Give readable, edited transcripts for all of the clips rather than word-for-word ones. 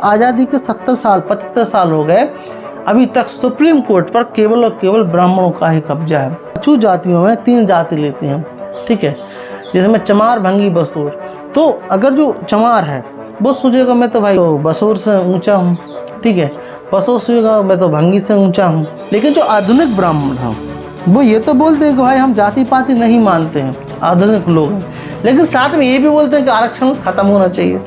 आज़ादी के 70 साल 75 साल हो गए, अभी तक सुप्रीम कोर्ट पर केवल और केवल ब्राह्मणों का ही कब्जा है। छूत जातियों में 3 जाति लेते हैं, ठीक है, जिसमें चमार, भंगी, बसोर। तो अगर जो चमार है वो सोचेगा मैं तो भाई बसोर से ऊंचा हूँ, ठीक है, बसोर सोचेगा मैं तो भंगी से ऊंचा हूँ। लेकिन जो आधुनिक ब्राह्मण हैं वो ये तो बोलते हैं कि भाई हम जाति पाति नहीं मानते हैं, आधुनिक लोग हैं, लेकिन साथ में ये भी बोलते हैं कि आरक्षण खत्म होना चाहिए।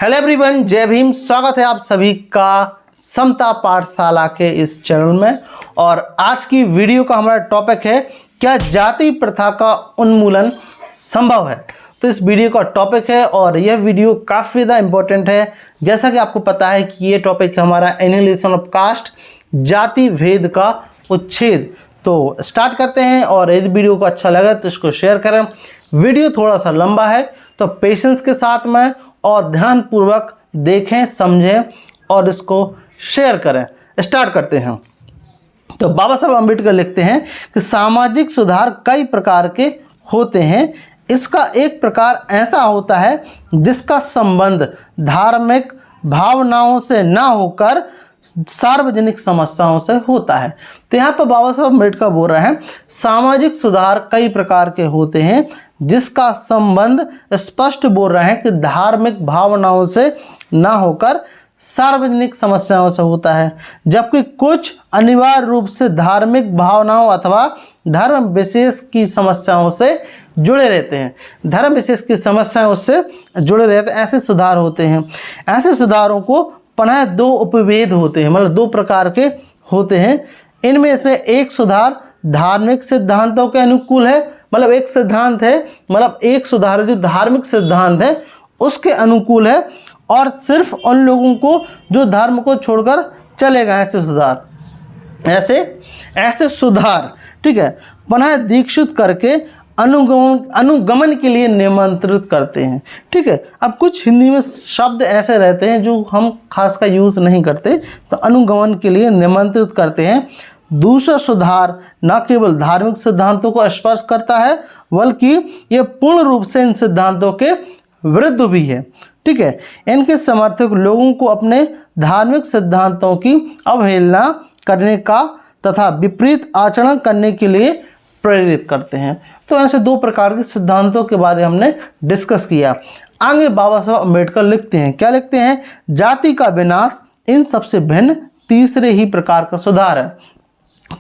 हेलो एवरीवन, जय भीम। स्वागत है आप सभी का समता पाठशाला के इस चैनल में। और आज की वीडियो का हमारा टॉपिक है, क्या जाति प्रथा का उन्मूलन संभव है। तो इस वीडियो का टॉपिक है और यह वीडियो काफ़ी ज़्यादा इंपॉर्टेंट है। जैसा कि आपको पता है कि ये टॉपिक है हमारा एनिहिलेशन ऑफ कास्ट, जाति भेद का उच्छेद। तो स्टार्ट करते हैं, और यदि वीडियो को अच्छा लगा तो इसको शेयर करें। वीडियो थोड़ा सा लंबा है तो पेशेंस के साथ में और ध्यानपूर्वक देखें, समझें और इसको शेयर करें। स्टार्ट करते हैं। तो बाबा साहब अम्बेडकर लिखते हैं कि सामाजिक सुधार कई प्रकार के होते हैं। इसका एक प्रकार ऐसा होता है जिसका संबंध धार्मिक भावनाओं से ना होकर सार्वजनिक समस्याओं से होता है। तो यहाँ पर बाबा साहब अम्बेडकर बोल रहे हैं सामाजिक सुधार कई प्रकार के होते हैं जिसका संबंध स्पष्ट बोल रहे हैं कि धार्मिक भावनाओं से ना होकर सार्वजनिक समस्याओं से होता है, जबकि कुछ अनिवार्य रूप से धार्मिक भावनाओं अथवा धर्म विशेष की समस्याओं से जुड़े रहते हैं। धर्म विशेष की समस्याओं से जुड़े रहते हैं, ऐसे सुधार होते हैं। ऐसे सुधारों को पुनः 2 उपभेद होते हैं, मतलब 2 प्रकार के होते हैं। इनमें से एक सुधार धार्मिक सिद्धांतों के अनुकूल है, मतलब एक सिद्धांत है, मतलब एक सुधार जो धार्मिक सिद्धांत है उसके अनुकूल है, और सिर्फ उन लोगों को जो धर्म को छोड़कर चलेगा। ऐसे सुधार, ठीक है, पुनः दीक्षित करके अनुगमन के लिए निमंत्रित करते हैं, ठीक है। अब कुछ हिंदी में शब्द ऐसे रहते हैं जो हम खास का यूज़ नहीं करते, तो अनुगमन के लिए निमंत्रित करते हैं। दूसरा सुधार न केवल धार्मिक सिद्धांतों को स्पर्श करता है, बल्कि यह पूर्ण रूप से इन सिद्धांतों के विरुद्ध भी है, ठीक है। इनके समर्थक लोगों को अपने धार्मिक सिद्धांतों की अवहेलना करने का तथा विपरीत आचरण करने के लिए प्रेरित करते हैं। तो ऐसे 2 प्रकार के सिद्धांतों के बारे में हमने डिस्कस किया। आगे बाबा साहब अम्बेडकर लिखते हैं, क्या लिखते हैं, जाति का विनाश इन सबसे भिन्न तीसरे ही प्रकार का सुधार है।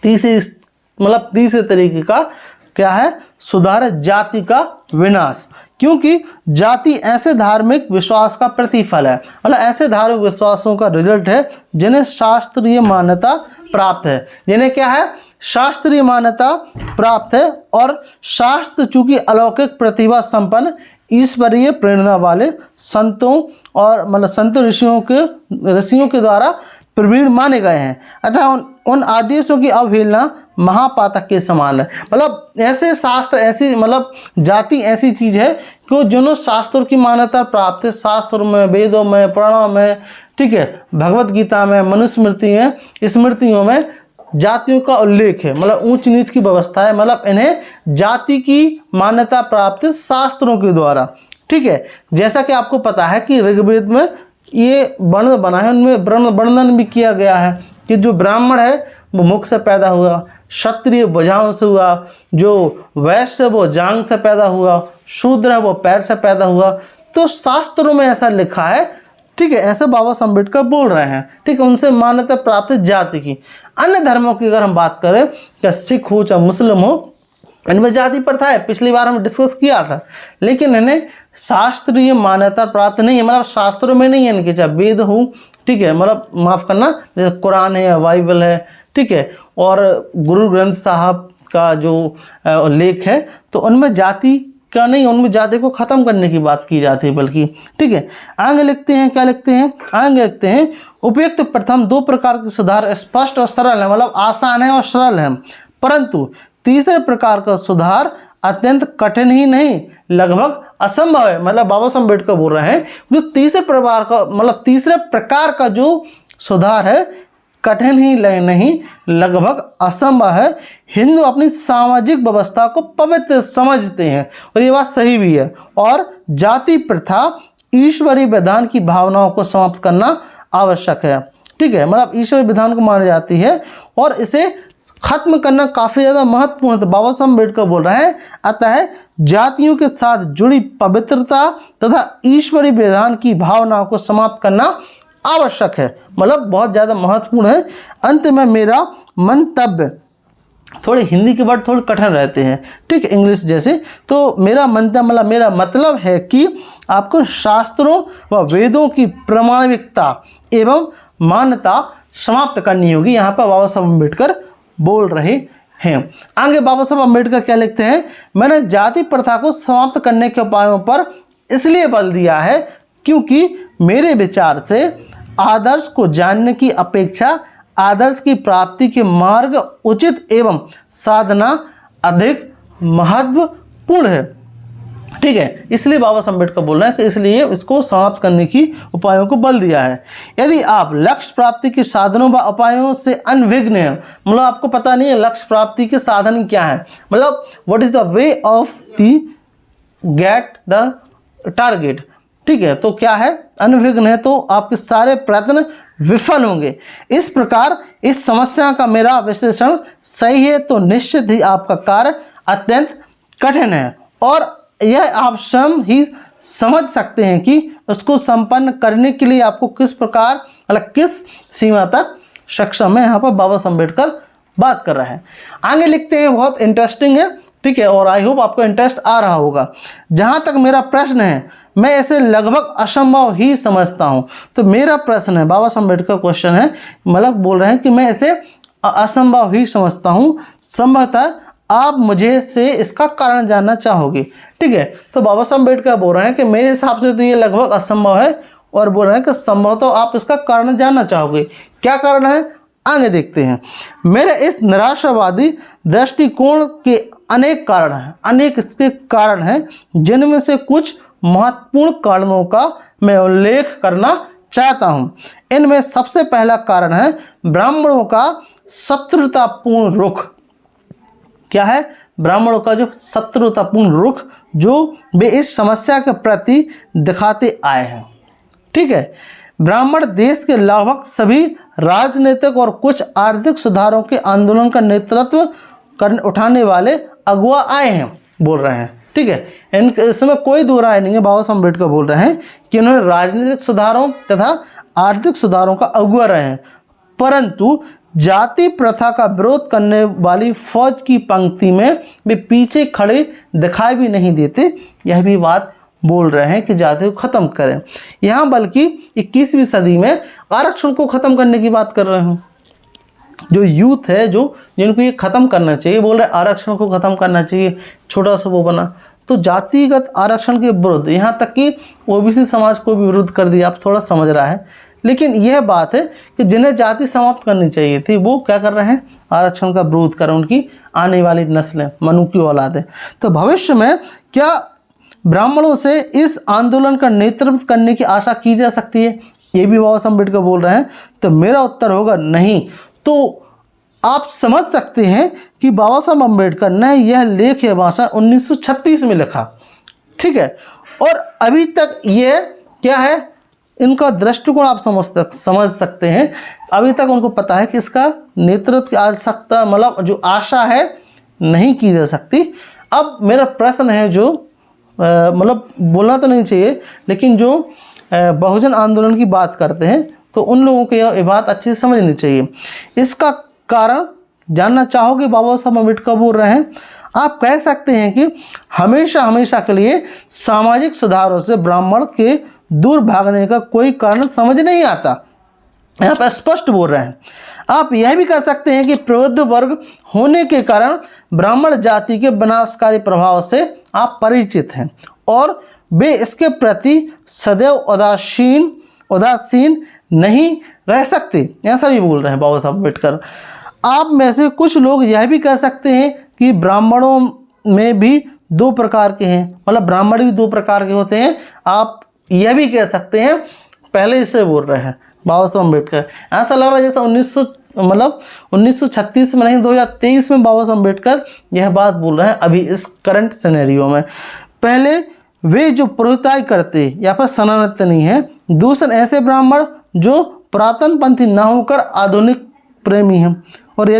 तीसरे तरीके का क्या है सुधार है, जाति का विनाश। क्योंकि जाति ऐसे धार्मिक विश्वास का प्रतिफल है, मतलब ऐसे धार्मिक विश्वासों का रिजल्ट है जिन्हें शास्त्रीय मान्यता प्राप्त है। जिन्हें क्या है, शास्त्रीय मान्यता प्राप्त है। और शास्त्र चूंकि अलौकिक प्रतिभा संपन्न ईश्वरीय प्रेरणा वाले संतों और मतलब संत ऋषियों के द्वारा प्रवीण माने गए हैं, अतः उन आदेशों की अवहेलना महापातक के समान है। मतलब ऐसे शास्त्र ऐसी मतलब जाति ऐसी चीज़ है कि जिन्होंने शास्त्रों की मान्यता प्राप्त है, शास्त्रों में, वेदों में, पुराणों में, ठीक है, भगवत गीता में, मनुस्मृति में, स्मृतियों में जातियों का उल्लेख है, मतलब ऊंच नीच की व्यवस्था है, मतलब इन्हें जाति की मान्यता प्राप्त है शास्त्रों के द्वारा, ठीक है। जैसा कि आपको पता है कि ऋग्वेद में ये वर्ण बना है, उनमें वर्णन भी किया गया है कि जो ब्राह्मण है वो मुख से पैदा हुआ, क्षत्रिय भुजाओं से हुआ, जो वैश्य वो जांघ से पैदा हुआ, शूद्र है वो पैर से पैदा हुआ। तो शास्त्रों में ऐसा लिखा है, ठीक है, ऐसा बाबा साहब अम्बेडकर बोल रहे हैं, ठीक है। उनसे मान्यता प्राप्त है जाति की। अन्य धर्मों की अगर हम बात करें, चाहे सिख हो चाहे मुस्लिम हो, इनमें जाति प्रथा है, पिछली बार हमने डिस्कस किया था, लेकिन इन्हें शास्त्रीय मान्यता प्राप्त नहीं है, मतलब शास्त्रों में नहीं है इनके, चाहे वेद हो, ठीक है, मतलब माफ़ करना, जैसे कुरान है या बाइबल है, ठीक है, और गुरु ग्रंथ साहब का जो लेख है, तो उनमें जाति का नहीं, उनमें जाति को ख़त्म करने की बात की जाती है बल्कि, ठीक है। आगे लिखते हैं, क्या लिखते हैं, आगे लिखते हैं, उपयुक्त प्रथम 2 प्रकार के सुधार स्पष्ट और सरल है, मतलब आसान है और सरल है, परंतु तीसरे प्रकार का सुधार अत्यंत कठिन ही नहीं, लगभग असंभव है। मतलब बाबा साहब अम्बेडकर बोल रहे हैं जो तीसरे प्रकार का जो सुधार है कठिन ही नहीं, लगभग असंभव है। हिंदू अपनी सामाजिक व्यवस्था को पवित्र समझते हैं, और ये बात सही भी है, और जाति प्रथा ईश्वरीय विधान की भावनाओं को समाप्त करना आवश्यक है। ठीक है, मतलब ईश्वर विधान को मानी जाती है और इसे खत्म करना काफ़ी ज़्यादा महत्वपूर्ण है। तो बाबा साहब अम्बेडकर बोल रहे हैं, अतः जातियों के साथ जुड़ी पवित्रता तथा ईश्वरीय विधान की भावनाओं को समाप्त करना आवश्यक है। मतलब बहुत ज़्यादा महत्वपूर्ण है। अंत में मेरा मंतव्य, थोड़े हिंदी के वर्ड थोड़े कठिन रहते हैं, ठीक है, इंग्लिश जैसे। तो मेरा मंतव्य मतलब मेरा मतलब है कि आपको शास्त्रों व वेदों की प्रामाणिकता एवं मान्यता समाप्त करनी होगी। यहाँ पर बाबा साहब अम्बेडकर बोल रहे हैं। आगे बाबा साहब अम्बेडकर क्या लिखते हैं, मैंने जाति प्रथा को समाप्त करने के उपायों पर इसलिए बल दिया है क्योंकि मेरे विचार से आदर्श को जानने की अपेक्षा आदर्श की प्राप्ति के मार्ग उचित एवं साधना अधिक महत्वपूर्ण है। ठीक है, इसलिए बाबा साहब अम्बेडकर बोल रहे हैं कि इसलिए इसको समाप्त करने की उपायों को बल दिया है। यदि आप लक्ष्य प्राप्ति के साधनों व उपायों से अनभिज्ञ हैं, मतलब आपको पता नहीं है लक्ष्य प्राप्ति के साधन क्या है, मतलब what is the way of the get the target. ठीक है, तो क्या है, अनभिज्ञ है तो आपके सारे प्रयत्न विफल होंगे। इस प्रकार इस समस्या का मेरा विश्लेषण सही है तो निश्चित ही आपका कार्य अत्यंत कठिन है और यह आप स्वयं ही समझ सकते हैं कि उसको संपन्न करने के लिए आपको किस प्रकार, मतलब किस सीमा तक सक्षम है। यहाँ पर बाबा साहब अम्बेडकर बात कर रहे हैं। आगे लिखते हैं, बहुत इंटरेस्टिंग है, ठीक है, और आई होप आपको इंटरेस्ट आ रहा होगा। जहाँ तक मेरा प्रश्न है, मैं इसे लगभग असंभव ही समझता हूँ। तो मेरा प्रश्न है, बाबा साहब अम्बेडकर क्वेश्चन है, मतलब बोल रहे हैं कि मैं इसे असंभव ही समझता हूँ। संभवतः आप मुझे से इसका कारण जानना चाहोगे। ठीक है, तो बाबा साहब अम्बेडकर बोल रहे हैं कि मेरे हिसाब से तो ये लगभग असंभव है और बोल रहे हैं कि संभव तो आप इसका कारण जानना चाहोगे। क्या कारण है, आगे देखते हैं। मेरे इस निराशावादी दृष्टिकोण के अनेक कारण हैं, अनेक इसके कारण हैं, जिनमें से कुछ महत्वपूर्ण कारणों का मैं उल्लेख करना चाहता हूँ। इनमें सबसे पहला कारण है ब्राह्मणों का शत्रुतापूर्ण रुख। क्या है, ब्राह्मणों का जो शत्रुतापूर्ण रुख जो वे इस समस्या के प्रति दिखाते आए हैं। ठीक है, ब्राह्मण देश के लगभग सभी राजनीतिक और कुछ आर्थिक सुधारों के आंदोलन का नेतृत्व करने उठाने वाले अगुआ आए हैं, बोल रहे हैं। ठीक है, इसमें कोई दो राय नहीं है। बाबा साहब अम्बेडकर बोल रहे हैं कि उन्होंने राजनीतिक सुधारों तथा आर्थिक सुधारों का अगुआ रहे हैं, परंतु जाति प्रथा का विरोध करने वाली फौज की पंक्ति में वे पीछे खड़े दिखाई भी नहीं देते। यह भी बात बोल रहे हैं कि जाति को ख़त्म करें। यहाँ बल्कि 21वीं सदी में आरक्षण को ख़त्म करने की बात कर रहे हैं। जो यूथ है, जो जिनको ये ख़त्म करना चाहिए, बोल रहे आरक्षण को ख़त्म करना चाहिए, छोटा सा वो बना। तो जातिगत आरक्षण के विरुद्ध, यहाँ तक कि ओबीसी समाज को भी विरुद्ध कर दिया। आप थोड़ा समझ रहा है, लेकिन यह बात है कि जिन्हें जाति समाप्त करनी चाहिए थी वो क्या कर रहे हैं, आरक्षण का विरोध कर रहे हैं। उनकी आने वाली नस्लें, मनु की औलादें। तो भविष्य में क्या ब्राह्मणों से इस आंदोलन का नेतृत्व करने की आशा की जा सकती है, ये भी बाबा साहब अम्बेडकर बोल रहे हैं। तो मेरा उत्तर होगा नहीं। तो आप समझ सकते हैं कि बाबा साहब अम्बेडकर ने यह लेख या भाषण 1936 में लिखा। ठीक है, और अभी तक ये क्या है, इनका दृष्टिकोण आप समझ सकते हैं। अभी तक उनको पता है कि इसका नेतृत्व की आवश्यकता, मतलब जो आशा है, नहीं की जा सकती। अब मेरा प्रश्न है, जो मतलब बोलना तो नहीं चाहिए, लेकिन जो बहुजन आंदोलन की बात करते हैं तो उन लोगों को यह बात अच्छे से समझनी चाहिए। इसका कारण जानना चाहोगे, बाबा साहब अम्बेडकर बोल रहे हैं। आप कह सकते हैं कि हमेशा हमेशा के लिए सामाजिक सुधारों से ब्राह्मण के दूर भागने का कोई कारण समझ नहीं आता। यहाँ पर स्पष्ट बोल रहे हैं। आप यह भी कह सकते हैं कि प्रबुद्ध वर्ग होने के कारण ब्राह्मण जाति के विनाशकारी प्रभाव से आप परिचित हैं और वे इसके प्रति सदैव उदासीन नहीं रह सकते, ऐसा भी बोल रहे हैं बाबा साहब अम्बेडकर। आप में से कुछ लोग यह भी कह सकते हैं कि ब्राह्मणों में भी दो प्रकार के हैं, मतलब ब्राह्मण भी दो प्रकार के होते हैं। आप यह भी कह सकते हैं, पहले इससे बोल रहे हैं बाबा साहब अम्बेडकर। ऐसा लग रहा है जैसे 1936 में नहीं, 2023 में बाबा साहब अम्बेडकर यह बात बोल रहे हैं अभी इस करंट सिनेरियो में। पहले वे जो पुरोहिताई करते या फिर सनातनी हैं, दूसरे ऐसे ब्राह्मण जो पुरातन पंथी न होकर आधुनिक प्रेमी हैं। और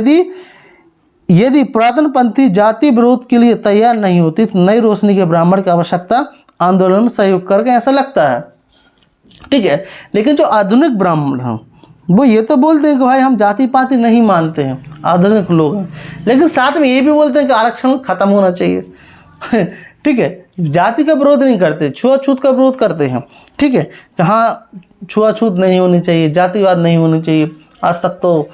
यदि पुरातन पंथी जाति विरोध के लिए तैयार नहीं होती तो नई रोशनी के ब्राह्मण की आवश्यकता आंदोलन में सहयोग करके, ऐसा लगता है। ठीक है, लेकिन जो आधुनिक ब्राह्मण हैं वो ये तो बोलते हैं कि भाई हम जाति पाति नहीं मानते हैं, आधुनिक लोग हैं, लेकिन साथ में ये भी बोलते हैं कि आरक्षण खत्म होना चाहिए। ठीक है, जाति का विरोध नहीं करते, छुआछूत का विरोध करते हैं। ठीक है, कि हाँ छुआछूत नहीं होनी चाहिए, जातिवाद नहीं होनी चाहिए, आज तक तो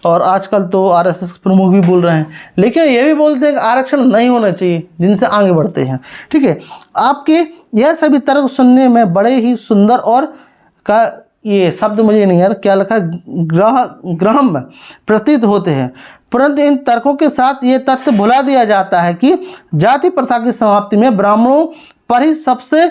और आजकल तो आरएसएस प्रमुख भी बोल रहे हैं, लेकिन ये भी बोलते हैं कि आरक्षण नहीं होना चाहिए, जिनसे आगे बढ़ते हैं। ठीक है, आपके यह सभी तर्क सुनने में बड़े ही सुंदर और का ये शब्द मुझे नहीं यार क्या लिखा, ग्राह्य प्रतीत होते हैं, परंतु इन तर्कों के साथ ये तथ्य भुला दिया जाता है कि जाति प्रथा की समाप्ति में ब्राह्मणों पर ही सबसे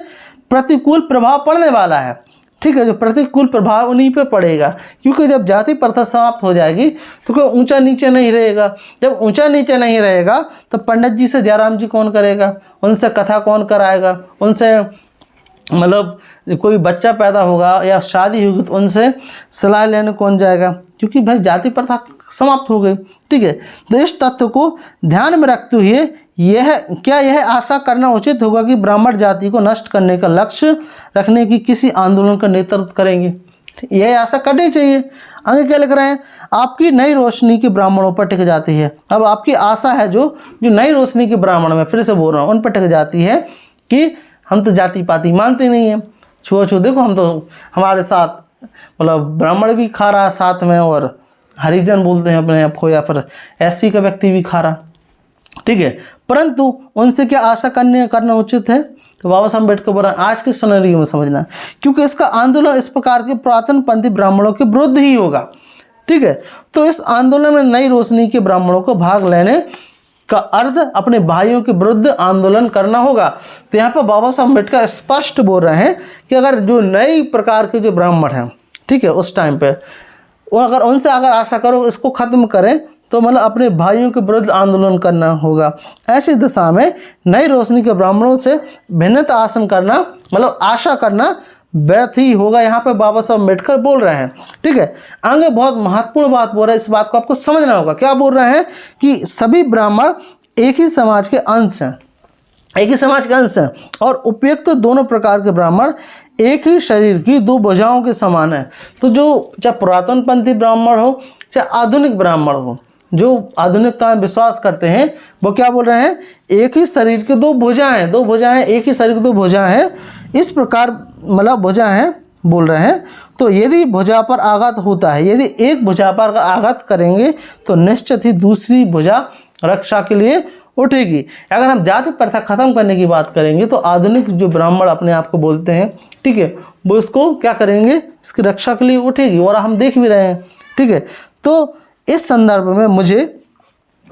प्रतिकूल प्रभाव पड़ने वाला है। ठीक है, जो प्रतिकूल प्रभाव उन्हीं पे पड़ेगा, क्योंकि जब जाति प्रथा समाप्त हो जाएगी तो कोई ऊंचा नीचे नहीं रहेगा। जब ऊंचा नीचे नहीं रहेगा तो पंडित जी से जयराम जी कौन करेगा, उनसे कथा कौन कराएगा, उनसे मतलब कोई बच्चा पैदा होगा या शादी होगी तो उनसे सलाह लेने कौन जाएगा, क्योंकि भाई जाति प्रथा समाप्त हो गई। ठीक है, तो इस तथ्य को ध्यान में रखते हुए यह आशा करना उचित होगा कि ब्राह्मण जाति को नष्ट करने का लक्ष्य रखने की किसी आंदोलन का नेतृत्व करेंगे। यह आशा करनी चाहिए। आगे क्या लिख रहे हैं, आपकी नई रोशनी के ब्राह्मणों पर टिक जाती है। अब आपकी आशा है जो नई रोशनी के ब्राह्मण, मैं फिर से बोल रहा हूँ, उन पर टिक जाती है कि हम तो जाति पाति मानते नहीं हैं, छुआछूत देखो हम तो हमारे साथ मतलब ब्राह्मण भी खा रहा साथ में, और हरिजन बोलते हैं अपने आप को, या फिर एससी का व्यक्ति भी खा रहा। ठीक है, परंतु उनसे क्या आशा करना उचित है? तो बाबा साहब अम्बेडकर बोल रहे हैं आज के सिनेरियो में समझना, क्योंकि इसका आंदोलन इस प्रकार के पुरातन पंथी ब्राह्मणों के विरुद्ध ही होगा। ठीक है, तो इस आंदोलन में नई रोशनी के ब्राह्मणों को भाग लेने का अर्थ अपने भाइयों के विरुद्ध आंदोलन करना होगा। तो यहाँ पर बाबा साहब अम्बेडकर स्पष्ट बोल रहे हैं कि अगर जो नई प्रकार के जो ब्राह्मण हैं, ठीक है, उस टाइम पे अगर उनसे अगर आशा करो इसको खत्म करें तो मतलब अपने भाइयों के विरुद्ध आंदोलन करना होगा। ऐसी दिशा में नई रोशनी के ब्राह्मणों से भिन्नता आसन करना मतलब आशा करना व्यर्थ ही होगा। यहाँ पे बाबा साहब अम्बेडकर बोल रहे हैं। ठीक है, आगे बहुत महत्वपूर्ण बात बोल रहे हैं, इस बात को आपको समझना होगा। क्या बोल रहे हैं कि सभी ब्राह्मण एक ही समाज के अंश हैं, एक ही समाज के अंश हैं, और उपयुक्त तो दोनों प्रकार के ब्राह्मण एक ही शरीर की दो भुजाओं के समान है। तो जो चाहे पुरातन पंथी ब्राह्मण हो चाहे आधुनिक ब्राह्मण हो, जो आधुनिकता में विश्वास करते हैं, वो क्या बोल रहे हैं, एक ही शरीर की दो भुजाएं, दो भुजाएं, एक ही शरीर की दो भुजाएं हैं, इस प्रकार मतलब भुजा हैं बोल रहे हैं। तो यदि भुजा पर आघात होता है, यदि एक भुजा पर आघात करेंगे तो निश्चित ही दूसरी भुजा रक्षा के लिए उठेगी। अगर हम जाति प्रथा खत्म करने की बात करेंगे तो आधुनिक जो ब्राह्मण अपने आप को बोलते हैं, ठीक है, वो इसको क्या करेंगे, इसकी रक्षा के लिए उठेगी, और हम देख भी रहे हैं। ठीक है, तो इस संदर्भ में मुझे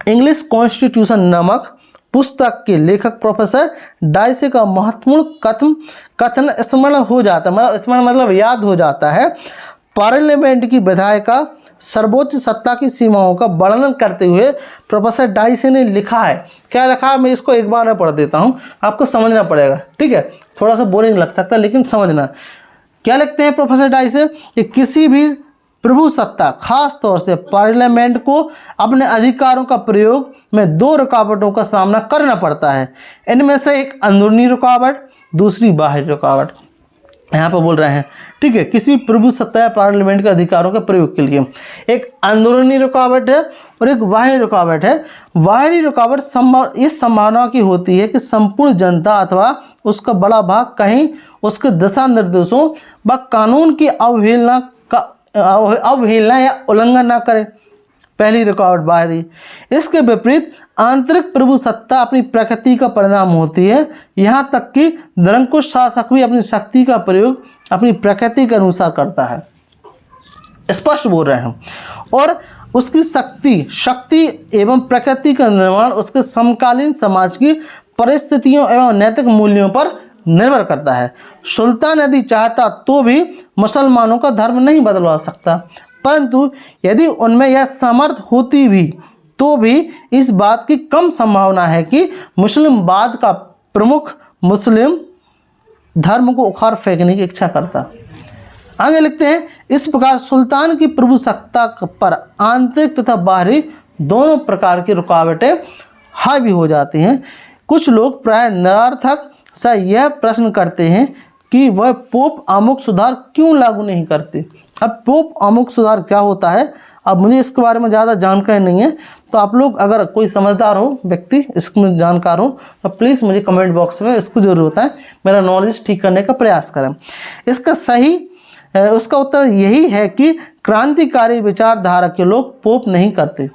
इंग्लिश कॉन्स्टिट्यूशन नामक पुस्तक के लेखक प्रोफेसर डाइसे का महत्वपूर्ण कथन स्मरण हो जाता है, मतलब स्मरण मतलब याद हो जाता है। पार्लियामेंट की विधायिका सर्वोच्च सत्ता की सीमाओं का वर्णन करते हुए प्रोफेसर डाइसे ने लिखा है। क्या लिखा है, मैं इसको एक बार में पढ़ देता हूँ, आपको समझना पड़ेगा। ठीक है, थोड़ा सा बोरिंग लग सकता है लेकिन समझना। क्या लिखते हैं प्रोफेसर डाइसे कि किसी भी प्रभु सत्ता, खास तौर से पार्लियामेंट को अपने अधिकारों का प्रयोग में दो रुकावटों का सामना करना पड़ता है। इनमें से एक अंदरूनी रुकावट, दूसरी बाहरी रुकावट। यहाँ पर बोल रहे हैं, ठीक है, किसी प्रभु सत्ता या पार्लियामेंट के अधिकारों के प्रयोग के लिए एक अंदरूनी रुकावट है और एक बाहरी रुकावट है। बाहरी रुकावट इस संभावना की होती है कि संपूर्ण जनता अथवा उसका बड़ा भाग कहीं उसके दिशा निर्देशों व कानून की अवहेलना या उल्लंघन ना करे। पहली रुकावट बाहरी। इसके विपरीत आंतरिक प्रभु सत्ता अपनी प्रकृति का परिणाम होती है। यहाँ तक कि निरंकुश शासक भी अपनी शक्ति का प्रयोग अपनी प्रकृति के अनुसार करता है, स्पष्ट बोल रहे हैं। और उसकी शक्ति एवं प्रकृति का निर्माण उसके समकालीन समाज की परिस्थितियों एवं नैतिक मूल्यों पर निर्भर करता है। सुल्तान यदि चाहता तो भी मुसलमानों का धर्म नहीं बदलवा सकता, परंतु यदि उनमें यह सामर्थ्य होती भी तो भी इस बात की कम संभावना है कि मुस्लिमवाद का प्रमुख मुस्लिम धर्म को उखाड़ फेंकने की इच्छा करता। आगे लिखते हैं, इस प्रकार सुल्तान की प्रभुसत्ता पर आंतरिक तथा बाहरी दोनों प्रकार की रुकावटें हावी हो जाती हैं। कुछ लोग प्राय निरर्थक सा यह प्रश्न करते हैं कि वह पोप आमुख सुधार क्यों लागू नहीं करते। अब पोप आमुख सुधार क्या होता है, अब मुझे इसके बारे में ज़्यादा जानकारी नहीं है, तो आप लोग अगर कोई समझदार हो व्यक्ति, इसमें जानकार हो, तो प्लीज़ मुझे कमेंट बॉक्स में इसको जरूर बताएं, मेरा नॉलेज ठीक करने का प्रयास करें। उसका उत्तर यही है कि क्रांतिकारी विचारधारा के लोग पोप नहीं करते,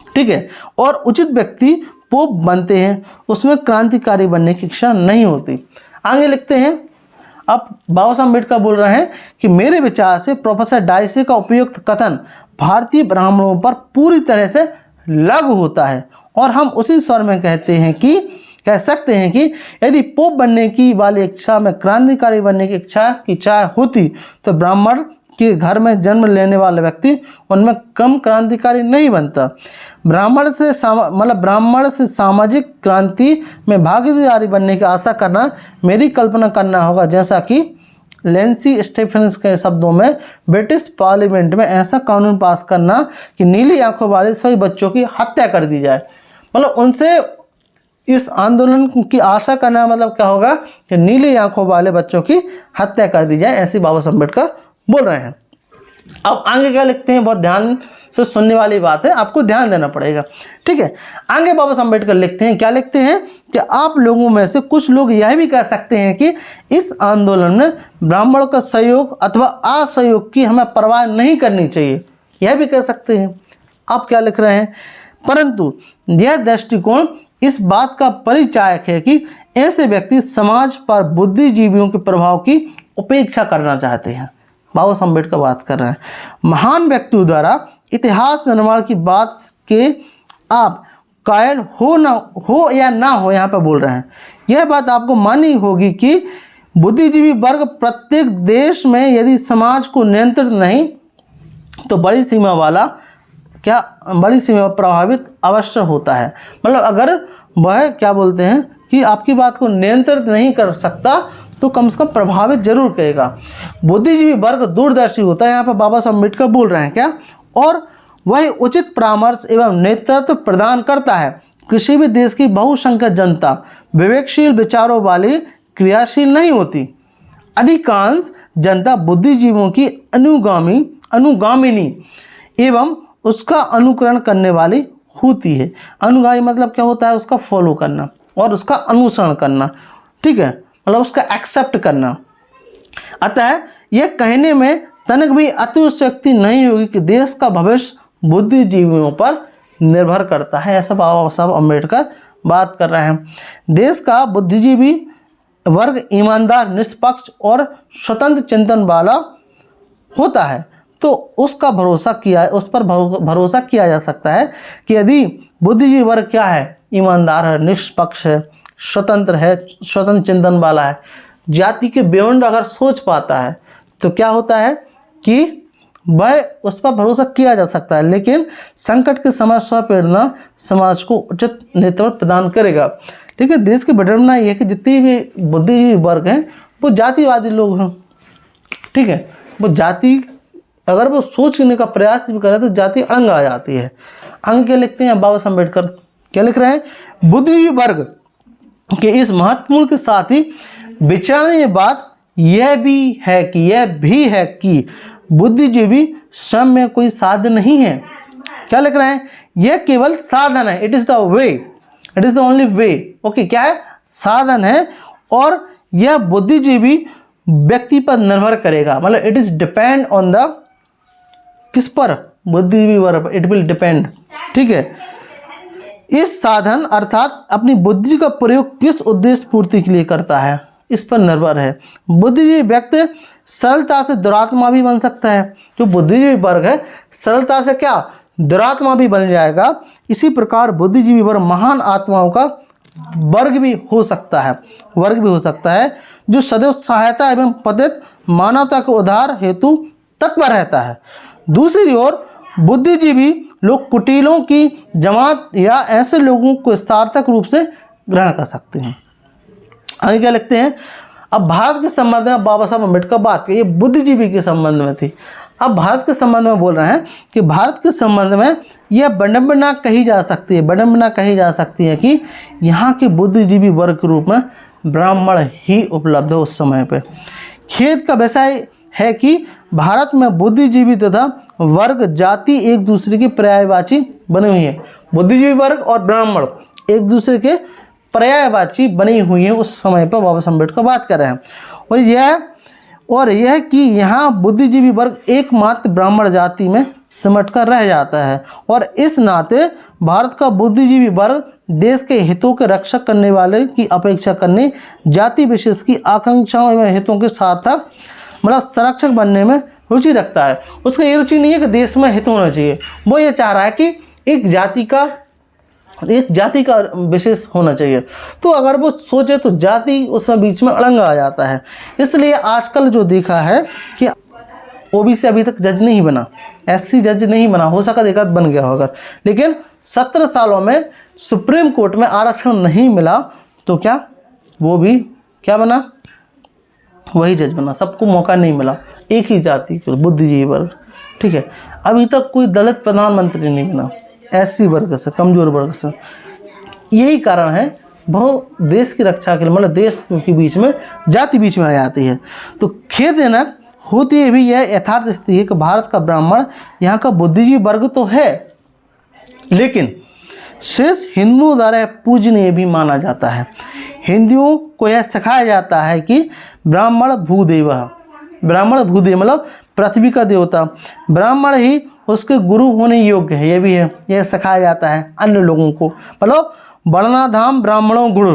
ठीक है, और उचित व्यक्ति पोप बनते हैं, उसमें क्रांतिकारी बनने की इच्छा नहीं होती। आगे लिखते हैं, अब बाबा साहब अम्बेडकर बोल रहे हैं कि मेरे विचार से प्रोफेसर डायसे का उपयुक्त कथन भारतीय ब्राह्मणों पर पूरी तरह से लागू होता है, और हम उसी स्वर में कह सकते हैं कि यदि पोप बनने की वाली इच्छा में क्रांतिकारी बनने की इच्छा की चाह होती तो ब्राह्मण के घर में जन्म लेने वाला व्यक्ति उनमें कम क्रांतिकारी नहीं बनता। ब्राह्मण से सामाजिक क्रांति में भागीदारी बनने की आशा करना मेरी कल्पना करना होगा, जैसा कि लेंसी स्टेफेंस के शब्दों में ब्रिटिश पार्लियामेंट में ऐसा कानून पास करना कि नीली आंखों वाले सभी बच्चों की हत्या कर दी जाए। मतलब उनसे इस आंदोलन की आशा करना मतलब क्या होगा कि नीली आंखों वाले बच्चों की हत्या कर दी जाए, ऐसे बाबा साहब अम्बेडकर बोल रहे हैं। अब आगे क्या लिखते हैं, बहुत ध्यान से सुनने वाली बात है, आपको ध्यान देना पड़ेगा, ठीक है। आगे बाबा साहब अम्बेडकर लिखते हैं, क्या लिखते हैं कि आप लोगों में से कुछ लोग यह भी कह सकते हैं कि इस आंदोलन में ब्राह्मणों का सहयोग अथवा असहयोग की हमें परवाह नहीं करनी चाहिए, यह भी कह सकते हैं। आप क्या लिख रहे हैं, परंतु यह दृष्टिकोण इस बात का परिचायक है कि ऐसे व्यक्ति समाज पर बुद्धिजीवियों के प्रभाव की उपेक्षा करना चाहते हैं। बाबा साहब अम्बेडकर बात कर रहे हैं, महान व्यक्तियों द्वारा इतिहास निर्माण की बात के आप कायल हो या ना हो, यहाँ पर बोल रहे हैं, यह बात आपको माननी होगी कि बुद्धिजीवी वर्ग प्रत्येक देश में यदि समाज को नियंत्रित नहीं तो बड़ी सीमा प्रभावित अवश्य होता है। मतलब अगर वह क्या बोलते हैं कि आपकी बात को नियंत्रित नहीं कर सकता तो कम से कम प्रभावित जरूर करेगा। बुद्धिजीवी वर्ग दूरदर्शी होता है, यहाँ पर बाबा साहब अम्बेडकर बोल रहे हैं क्या, और वह उचित परामर्श एवं नेतृत्व प्रदान करता है। किसी भी देश की बहुसंख्यक जनता विवेकशील विचारों वाली क्रियाशील नहीं होती। अधिकांश जनता बुद्धिजीवियों की अनुगामिनी एवं उसका अनुकरण करने वाली होती है। अनुगामी मतलब क्या होता है, उसका फॉलो करना और उसका अनुसरण करना, ठीक है, मतलब उसका एक्सेप्ट करना। अतः यह कहने में तनिक भी अतिशयोक्ति नहीं होगी कि देश का भविष्य बुद्धिजीवियों पर निर्भर करता है, ऐसा बाबा साहब अम्बेडकर बात कर रहे हैं। देश का बुद्धिजीवी वर्ग ईमानदार, निष्पक्ष और स्वतंत्र चिंतन वाला होता है, तो उस पर भरोसा किया जा सकता है कि यदि बुद्धिजीवी वर्ग क्या है, ईमानदार है, निष्पक्ष है, स्वतंत्र चिंतन वाला है, जाति के बियॉन्ड अगर सोच पाता है, तो क्या होता है कि वह उस पर भरोसा किया जा सकता है। लेकिन संकट के समय स्वप्रेरणा समाज को उचित नेतृत्व प्रदान करेगा, ठीक है। देश की विडंबना यह है कि जितने भी बुद्धिजीवी वर्ग हैं वो जातिवादी लोग हैं, ठीक है। वो जाति अगर वो सोचने का प्रयास भी करे तो जाति अड़ंग आ जाती है। आगे क्या लिखते हैं बाबा साहब अम्बेडकर, क्या लिख रहे हैं, बुद्धिजीवी वर्ग के इस महत्वपूर्ण के साथ ही विचारणीय बात यह भी है कि बुद्धिजीवी स्वयं में कोई साधन नहीं है। क्या लिख रहे हैं, यह केवल साधन है, it is the way, it is the only way, okay, क्या है, साधन है, और यह बुद्धिजीवी व्यक्ति पर निर्भर करेगा। मतलब it is depend on the, किस पर, बुद्धिजीवी वर्ग, इट विल डिपेंड, ठीक है। इस साधन अर्थात अपनी बुद्धि का प्रयोग किस उद्देश्य पूर्ति के लिए करता है, इस पर निर्भर है। बुद्धिजीवी व्यक्ति सरलता से दुरात्मा भी बन सकता है। जो बुद्धिजीवी वर्ग है सरलता से क्या, दुरात्मा भी बन जाएगा। इसी प्रकार बुद्धिजीवी वर्ग महान आत्माओं का वर्ग भी हो सकता है, जो सदैव सहायता एवं पतित मानवता के उद्धार हेतु तत्पर रहता है। दूसरी ओर बुद्धिजीवी लोग कुटिलों की जमात या ऐसे लोगों को सार्थक रूप से ग्रहण कर सकते हैं। आगे क्या लिखते हैं, अब भारत के संबंध में बाबा साहब अम्बेडकर बात की, ये बुद्धिजीवी के संबंध में थी। अब भारत के संबंध में बोल रहे हैं कि भारत के संबंध में यह विडंबना कही जा सकती है, विडंबना कही जा सकती है कि यहाँ के बुद्धिजीवी वर्ग के रूप में ब्राह्मण ही उपलब्ध है उस समय पे। खेद का विषय है कि भारत में बुद्धिजीवी तथा वर्ग जाति एक दूसरे के पर्यायवाची बनी हुई है। बुद्धिजीवी वर्ग और ब्राह्मण एक दूसरे के पर्यायवाची बनी हुई है उस समय पर बाबा साहब अम्बेडकर बात कर रहे हैं। और यह कि यहाँ बुद्धिजीवी वर्ग एकमात्र ब्राह्मण जाति में सिमट कर रह जाता है और इस नाते भारत का बुद्धिजीवी वर्ग देश के हितों के रक्षक करने वाले की अपेक्षा करने जाति विशेष की आकांक्षाओं एवं हितों के सार्थक मतलब संरक्षक बनने में रुचि रखता है। उसका ये रुचि नहीं है कि देश में हित होना चाहिए, वो ये चाह रहा है कि एक जाति का विशेष होना चाहिए। तो अगर वो सोचे तो जाति उसमें बीच में अड़ंगा आ जाता है। इसलिए आजकल जो देखा है कि ओबीसी अभी तक जज नहीं बना, एससी जज नहीं बना, हो सका देखा बन गया होगा, लेकिन 17 सालों में सुप्रीम कोर्ट में आरक्षण नहीं मिला तो क्या वो भी क्या बना, वही जज बना। सबको मौका नहीं मिला, एक ही जाति के बुद्धिजीवी वर्ग, ठीक है। अभी तक कोई दलित प्रधानमंत्री नहीं बना एससी वर्ग से, कमजोर वर्ग से। यही कारण है बहुत देश की रक्षा के लिए मतलब देश के बीच में जाति बीच में आ जाती है। तो खेदजनक होती भी यह यथार्थ स्थिति है कि भारत का ब्राह्मण यहाँ का बुद्धिजीवी वर्ग तो है, लेकिन शेष हिंदुओं द्वारा पूजनीय भी माना जाता है। हिंदुओं को यह सिखाया जाता है कि ब्राह्मण भूदेव मतलब पृथ्वी का देवता, ब्राह्मण ही उसके गुरु होने योग्य है, ये भी है, यह सिखाया जाता है अन्य लोगों को। मतलब वर्णाधाम ब्राह्मणों गुरु,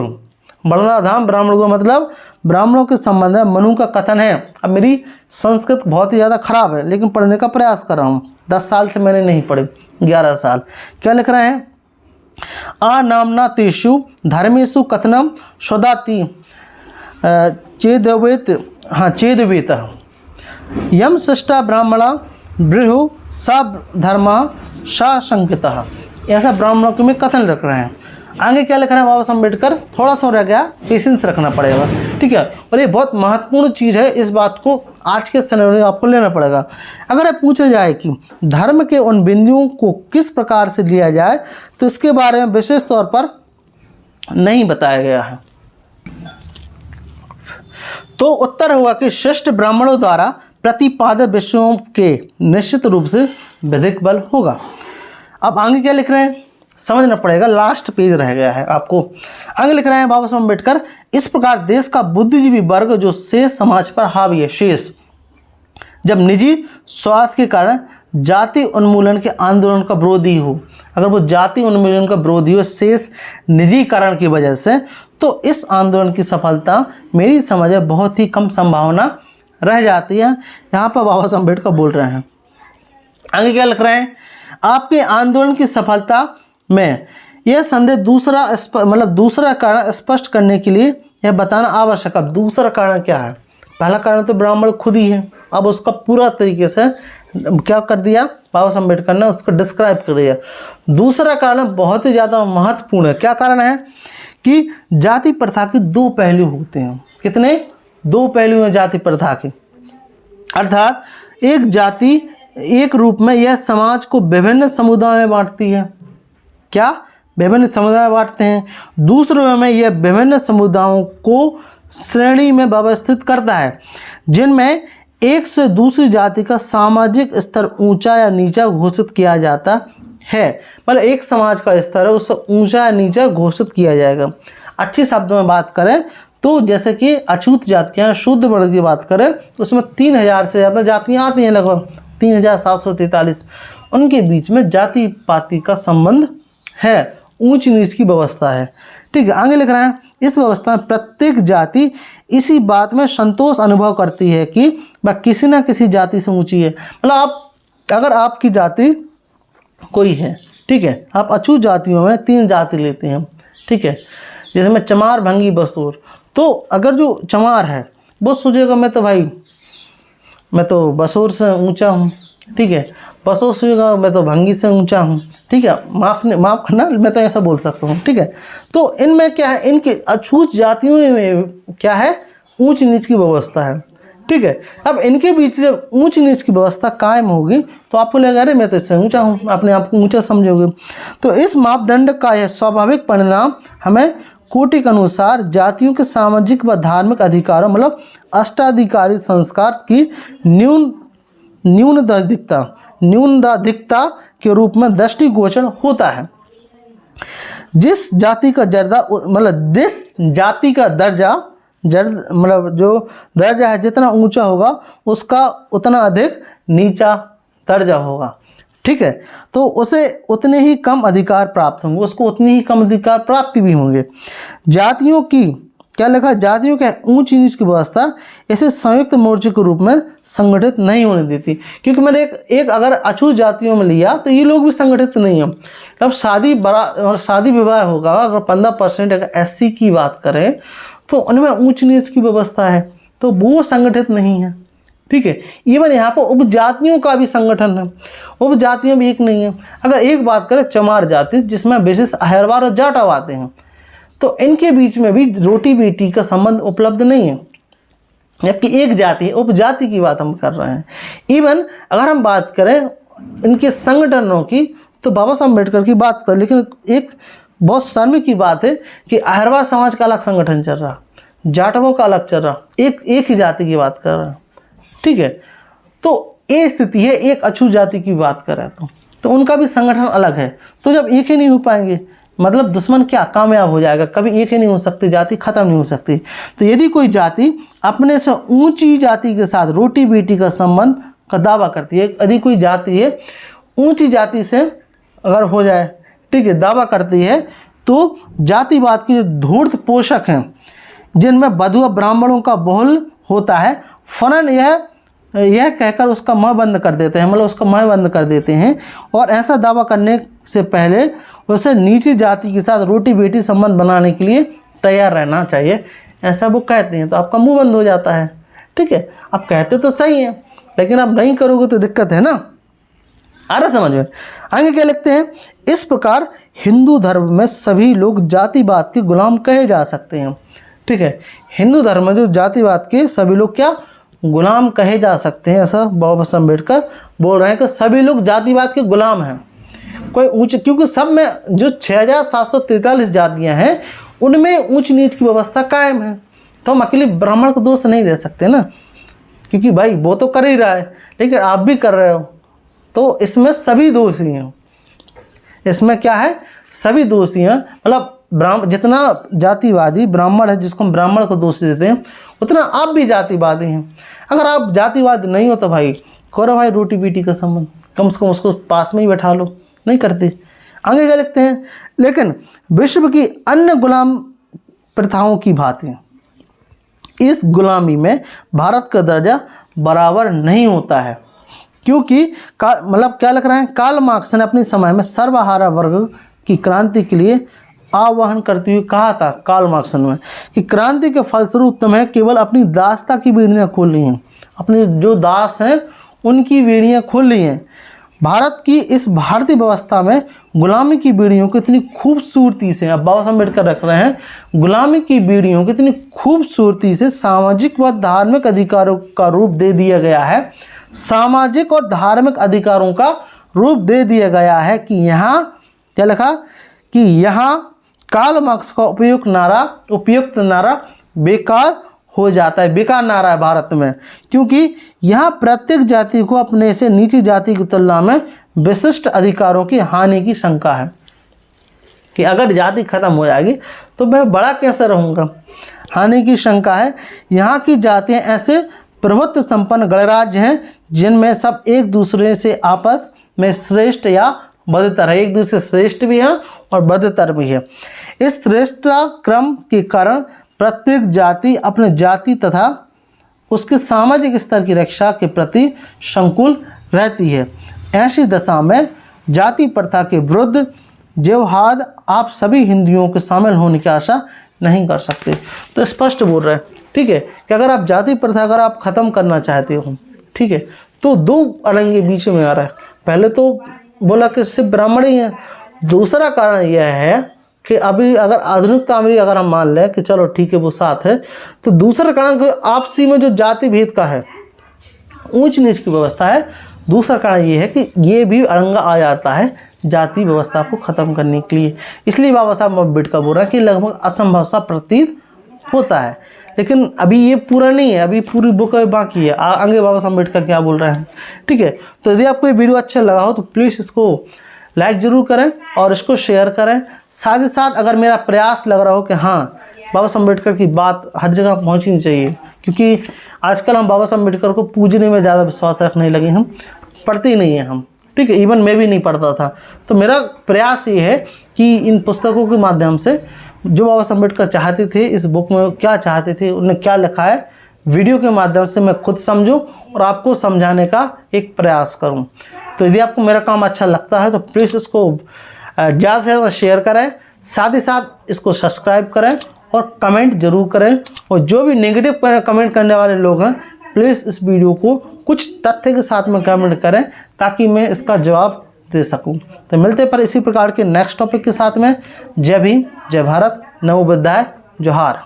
वर्णाधाम ब्राह्मण गुरु मतलब ब्राह्मणों के संबंध में मनु का कथन है। अब मेरी संस्कृत बहुत ही ज़्यादा खराब है लेकिन पढ़ने का प्रयास कर रहा हूँ, 10 साल से मैंने नहीं पढ़ी, 11 साल। क्या लिख रहे हैं, आ नामना तेषु धर्मेषु कथनम स्वदाति चेदवेत यम सृष्टा ब्राह्मणा बृहु सब धर्म संकितः, ऐसा ब्राह्मणों के में कथन रख रहे हैं। आगे क्या लिख रहे हैं बाबा साहब अम्बेडकर, थोड़ा सा रह गया, पेशेंस रखना पड़ेगा, ठीक है। और ये बहुत महत्वपूर्ण चीज़ है, इस बात को आज के समय में आपको लेना पड़ेगा। अगर ये पूछा जाए कि धर्म के उन बिंदुओं को किस प्रकार से लिया जाए तो इसके बारे में विशेष तौर पर नहीं बताया गया है। तो उत्तर हुआ कि श्रेष्ठ ब्राह्मणों द्वारा प्रतिपादित विषयों के निश्चित रूप से विधिक बल होगा। अब आगे क्या लिख रहे हैं समझना पड़ेगा, लास्ट पेज रह गया है आपको। आगे लिख रहे हैं बाबा साहब अम्बेडकर, इस प्रकार देश का बुद्धिजीवी वर्ग जो शेष समाज पर हावी है, शेष जब निजी स्वार्थ के कारण जाति उन्मूलन के आंदोलन का विरोधी हो, अगर वो जाति उन्मूलन का विरोधी हो शेष निजी कारण की वजह से, तो इस आंदोलन की सफलता मेरी समझ है बहुत ही कम संभावना रह जाती है। यहाँ पर बाबा साहब अम्बेडकर बोल रहे हैं। आगे क्या लिख रहे हैं, आपके आंदोलन की सफलता में यह संदेह दूसरा कारण स्पष्ट करने के लिए यह बताना आवश्यक है। दूसरा कारण क्या है, पहला कारण तो ब्राह्मण खुद ही है, अब उसका पूरा तरीके से क्या कर दिया बाबा साहब अम्बेडकर ने, उसको डिस्क्राइब कर दिया। दूसरा कारण बहुत ही ज़्यादा महत्वपूर्ण है। क्या कारण है कि जाति प्रथा के 2 पहलू होते हैं। कितने? 2 पहलू हैं जाति प्रथा के, अर्थात एक जाति एक रूप में यह समाज को विभिन्न समुदायों में बांटती है। क्या? विभिन्न समुदाय बांटते हैं। दूसरे में यह विभिन्न समुदायों को श्रेणी में व्यवस्थित करता है जिनमें एक से दूसरी जाति का सामाजिक स्तर ऊंचा या नीचा घोषित किया जाता है। मतलब एक समाज का स्तर है उससे ऊंचा या नीचा घोषित किया जाएगा। अच्छे शब्दों में बात करें तो जैसे कि अछूत जातियाँ, शुद्ध वर्ग की बात करें तो उसमें 3000 से ज़्यादा जातियाँ आती हैं, लगभग 3743। उनके बीच में जाति पाति का संबंध है, ऊंच नीच की व्यवस्था है, ठीक है। आगे लिख रहे हैं, इस व्यवस्था में प्रत्येक जाति इसी बात में संतोष अनुभव करती है कि वह किसी न किसी जाति से ऊंची है। मतलब अगर आपकी जाति कोई है, ठीक है, आप अछूत जातियों में 3 जाति लेते हैं, ठीक है, जिसमें चमार, भंगी, बसोर। तो अगर जो चमार है वो सोचेगा मैं तो बसोर से ऊंचा हूँ, ठीक है, बसोर सोचेगा मैं तो भंगी से ऊंचा हूँ, ठीक है, माफ़ करना, मैं तो ऐसा बोल सकता हूँ, ठीक है। तो इनमें क्या है, इनके अछूत जातियों में क्या है, ऊंच नीच की व्यवस्था है। ठीक है, अब इनके बीच जब ऊंच नीच की व्यवस्था कायम होगी तो आपको लगेगा अरे मैं तो इससे ऊंचा हूँ, अपने आप को ऊंचा समझोगे। तो इस मापदंड का यह स्वाभाविक परिणाम हमें कोटि के अनुसार जातियों के सामाजिक व धार्मिक अधिकारों मतलब अष्टाधिकारी संस्कार की न्यूनदाधिकता के रूप में दृष्टिगोचर होता है। जिस जाति का दर्जा मतलब जो दर्जा है जितना ऊंचा होगा उसका उतना अधिक नीचा दर्जा होगा। ठीक है, तो उसे उतने ही कम अधिकार प्राप्त होंगे, उसको उतनी ही कम अधिकार प्राप्ति भी होंगे। जातियों की क्या लिखा, जातियों के ऊंच नीच की व्यवस्था इसे संयुक्त मोर्चे के रूप में संगठित नहीं होने देती। क्योंकि मैंने एक अगर अछूत जातियों में लिया तो ये लोग भी संगठित नहीं हैं। तब शादी विवाह होगा, अगर 15% अगर SC की बात करें तो उनमें ऊंच नीच की व्यवस्था है, तो वो संगठित नहीं है। ठीक है, इवन यहाँ पर उपजातियों का भी संगठन है, उपजातियाँ भी एक नहीं है। अगर एक बात करें चमार जाति जिसमें विशेष अहिरवार और जाटव आते हैं, तो इनके बीच में भी रोटी बेटी का संबंध उपलब्ध नहीं है। जबकि एक जाति उपजाति की बात हम कर रहे हैं। इवन अगर हम बात करें इनके संगठनों की तो बाबा साहब अम्बेडकर की बात कर, लेकिन एक बहुत शर्म की बात है कि अहिरवार समाज का अलग संगठन चल रहा, जाटवों का अलग चल रहा, एक ही जाति की बात कर रहे हैं। ठीक है, तो ये स्थिति है। एक अछूत जाति की बात करें तो उनका भी संगठन अलग है। तो जब एक ही नहीं हो पाएंगे मतलब दुश्मन क्या कामयाब हो जाएगा, कभी एक ही नहीं हो सकती, जाति खत्म नहीं हो सकती। तो यदि कोई जाति अपने से ऊंची जाति के साथ रोटी बेटी का संबंध का दावा करती है, यदि कोई जाति है ऊंची जाति से अगर हो जाए, ठीक है, दावा करती है, तो जातिवाद के जो धूर्त पोषक हैं जिनमें वधु ब्राह्मणों का बहुल होता है, फौरन यह कहकर उसका मुँह बंद कर देते हैं, मतलब उसका मुँह बंद कर देते हैं और ऐसा दावा करने से पहले उसे नीची जाति के साथ रोटी बेटी संबंध बनाने के लिए तैयार रहना चाहिए, ऐसा वो कहते हैं। तो आपका मुंह बंद हो जाता है। ठीक है, आप कहते तो सही हैं लेकिन आप नहीं करोगे तो दिक्कत है ना। आ रहा समझ में? आगे क्या लिखते हैं, इस प्रकार हिंदू धर्म में सभी लोग जातिवाद के गुलाम कहे जा सकते हैं। ठीक है, हिंदू धर्म में जो जातिवाद के सभी लोग क्या गुलाम कहे जा सकते हैं, ऐसा बाबा साहब अम्बेडकर बोल रहे हैं कि सभी लोग जातिवाद के गुलाम हैं। कोई ऊंच, क्योंकि सब में जो 6743 जातियां हैं उनमें ऊंच नीच की व्यवस्था कायम है। तो हम अकेले ब्राह्मण को दोष नहीं दे सकते ना, क्योंकि भाई वो तो कर ही रहा है लेकिन आप भी कर रहे हो, तो इसमें सभी दोषी हैं। इसमें क्या है, सभी दोषी हैं। मतलब जितना जातिवादी ब्राह्मण है जिसको हम ब्राह्मण को दोष देते हैं उतना आप भी जातिवादी हैं। अगर आप जातिवादी नहीं हो तो भाई करो भाई रोटी बेटी का संबंध, कम से कम उसको पास में ही बैठा लो, नहीं करते। आगे क्या लिखते हैं, लेकिन विश्व की अन्य गुलाम प्रथाओं की भांति इस गुलामी में भारत का दर्जा बराबर नहीं होता है, क्योंकि मतलब क्या लिख रहे हैं, कार्ल मार्क्स ने अपने समय में सर्वहारा वर्ग की क्रांति के लिए आह्वान करते हुए कहा था, कार्ल मार्क्स ने, कि क्रांति के फलस्वरूप तुम्हें केवल अपनी दासता की बीड़ियाँ खोल ली हैं, अपने जो दास हैं उनकी बीड़ियाँ खोल ली हैं। भारत की इस भारतीय व्यवस्था में गुलामी की बीड़ियों को इतनी खूबसूरती से, अब बाबा साहब अम्बेडकर रख रहे हैं, गुलामी की बीड़ियों को इतनी खूबसूरती से सामाजिक व धार्मिक अधिकारों का रूप दे दिया गया है, सामाजिक और धार्मिक अधिकारों का रूप दे दिया गया है कि यहाँ क्या लिखा कि यहाँ कार्ल मार्क्स का उपयुक्त नारा बेकार हो जाता है, बेकार नारा है भारत में, क्योंकि यहाँ प्रत्येक जाति को अपने से नीची जाति की तुलना में विशिष्ट अधिकारों की हानि की शंका है कि अगर जाति खत्म हो जाएगी तो मैं बड़ा कैसे रहूँगा, हानि की शंका है। यहाँ की जातियाँ ऐसे प्रभुत्व संपन्न गणराज्य हैं जिनमें सब एक दूसरे से आपस में श्रेष्ठ या बदतर है, एक दूसरे से श्रेष्ठ भी है और बदतर भी है। इस श्रेष्ठता क्रम के कारण प्रत्येक जाति अपने जाति तथा उसके सामाजिक स्तर की रक्षा के प्रति संकुल रहती है। ऐसी दशा में जाति प्रथा के विरुद्ध जेवहाद आप सभी हिंदुओं के शामिल होने की आशा नहीं कर सकते। तो स्पष्ट बोल रहे हैं, ठीक है, कि अगर आप जाति प्रथा अगर आप ख़त्म करना चाहते हो, ठीक है, तो दो अड़ंगे बीच में आ रहा है। पहले तो बोला कि सिर्फ ब्राह्मण ही हैं, दूसरा कारण यह है, कि अभी अगर आधुनिकता में अगर हम मान लें कि चलो ठीक है वो साथ है, तो दूसरा कारण आपसी में जो जाति भेद का है, ऊंच नीच की व्यवस्था है, दूसरा कारण ये है कि ये भी अड़ंगा आ जाता है जाति व्यवस्था को ख़त्म करने के लिए। इसलिए बाबा साहब अम्बेडकर बोल रहे हैं कि लगभग असंभव सा प्रतीत होता है। लेकिन अभी ये पूरा नहीं है, अभी पूरी बुक बाकी है, आगे बाबा साहब अम्बेडकर क्या बोल रहे हैं। ठीक है, तो यदि आपको ये वीडियो अच्छा लगा हो तो प्लीज़ इसको लाइक ज़रूर करें और इसको शेयर करें। साथ ही साथ अगर मेरा प्रयास लग रहा हो कि हाँ बाबा साहब अम्बेडकर की बात हर जगह पहुंचनी चाहिए, क्योंकि आजकल हम बाबा साहब अम्बेडकर को पूजने में ज़्यादा विश्वास रखने लगे, हम पढ़ते ही नहीं हैं हम। ठीक है, इवन मैं भी नहीं पढ़ता था। तो मेरा प्रयास ये है कि इन पुस्तकों के माध्यम से जो बाबा साहब अम्बेडकर चाहते थे, इस बुक में क्या चाहते थे, उन्होंने क्या लिखा है, वीडियो के माध्यम से मैं खुद समझूं और आपको समझाने का एक प्रयास करूं। तो यदि आपको मेरा काम अच्छा लगता है तो प्लीज़ इसको ज़्यादा से ज़्यादा शेयर करें, साथ ही साथ इसको सब्सक्राइब करें और कमेंट जरूर करें। और जो भी नेगेटिव कमेंट करने वाले लोग हैं, प्लीज़ इस वीडियो को कुछ तथ्य के साथ में कमेंट करें ताकि मैं इसका जवाब दे सकूं। तो मिलते पर इसी प्रकार के नेक्स्ट टॉपिक के साथ में। जय भीम, जय भारत, नमो बुद्धाय, जोहार।